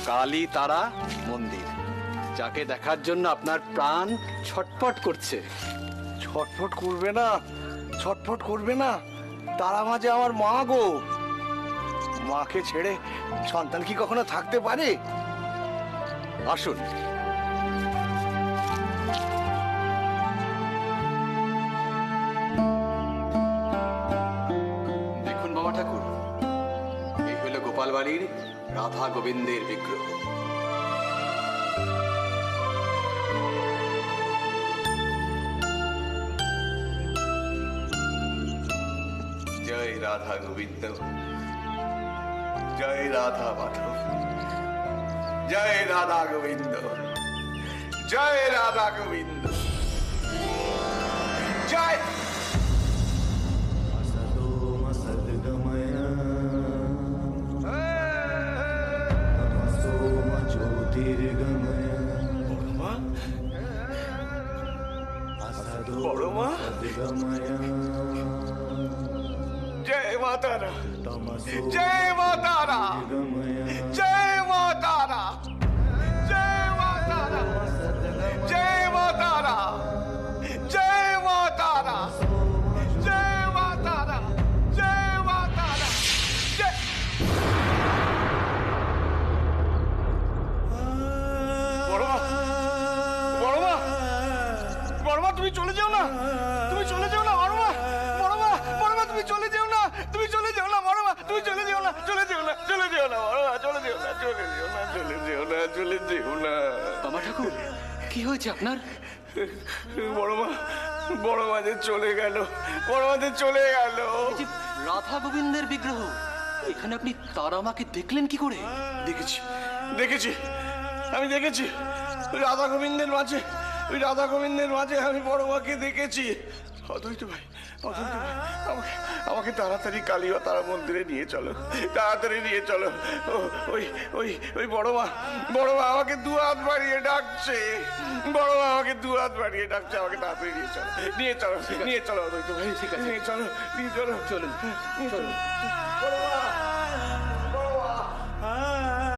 কালী তারা মন্দির, যাকে দেখার জন্য আপনার প্রাণ ছটফট করছে। ছটফট করবে না, ছটফট করবে না। তারা মাঝে আমার মা গো। মাকে ছেড়ে সন্তান কি কখনো থাকতে পারে? আসুন। দেখুন বাবা ঠাকুর, এই হলো গোপাল বাড়ির রাধা গোবিন্দের বিগ্রহ। জয় রাধা গোবিন্দ, জয় রাধা মাধব, জয় রাধা গোবিন্দ, জয় রাধা গোবিন্দ, জয়। বড় মা, জয় মা তারা, জয় মা তারা, জয় মা তারা, জয় মা তারা, জয় মা তারা, জয় মা তারা, জয় মা তারা, জয় মা তারা। বড় মা, বড় মা, বড় মা, তুমি চলে যাও না, তুমি চলে যাও না বড় মা, বড় মা, বড় মা, তুমি চলে যেও না, তুমি চলে যেও না বড় মা, তুমি চলে যেও না, চলে যেও না, চলে যেও না বড় মা, চলে যেও না, চলে যেও না, চলে যেও না, চলে যেও না। বাবা ঠাকুর, কি হয়েছে আপনার? বড় মা, বড় মা যে চলে গেল, বড় মা যে চলে গেল। এই যে রাধা গোবিন্দের বিগ্রহ, এখানে আপনি তারা মাকে দেখলেন কি করে? দেখেছি, দেখেছি, আমি দেখেছি। রাধা গোবিন্দের মাঝে, ওই রাধা গোবিন্দের মাঝে আমি বড় মাকে দেখেছি। অদ্বৈত ভাই, অদ্বৈত ভাই, আমাকে আমাকে তাড়াতাড়ি কালীবা তারা মন্দিরে নিয়ে চলো, তাড়াতাড়ি নিয়ে চলো। ওই ওই ওই বড় মা, বড় মা আমাকে দু হাত বাড়িয়ে ডাকছে, বড় মা আমাকে দু হাত বাড়িয়ে ডাকছে, আমাকে তাড়াতাড়ি নিয়ে চলো, নিয়ে চলো, নিয়ে চলো অদ্বৈত ভাই, ঠিক আছে, নিয়ে চলো, নিয়ে চলো, চলুন, চলুন। বড় মা।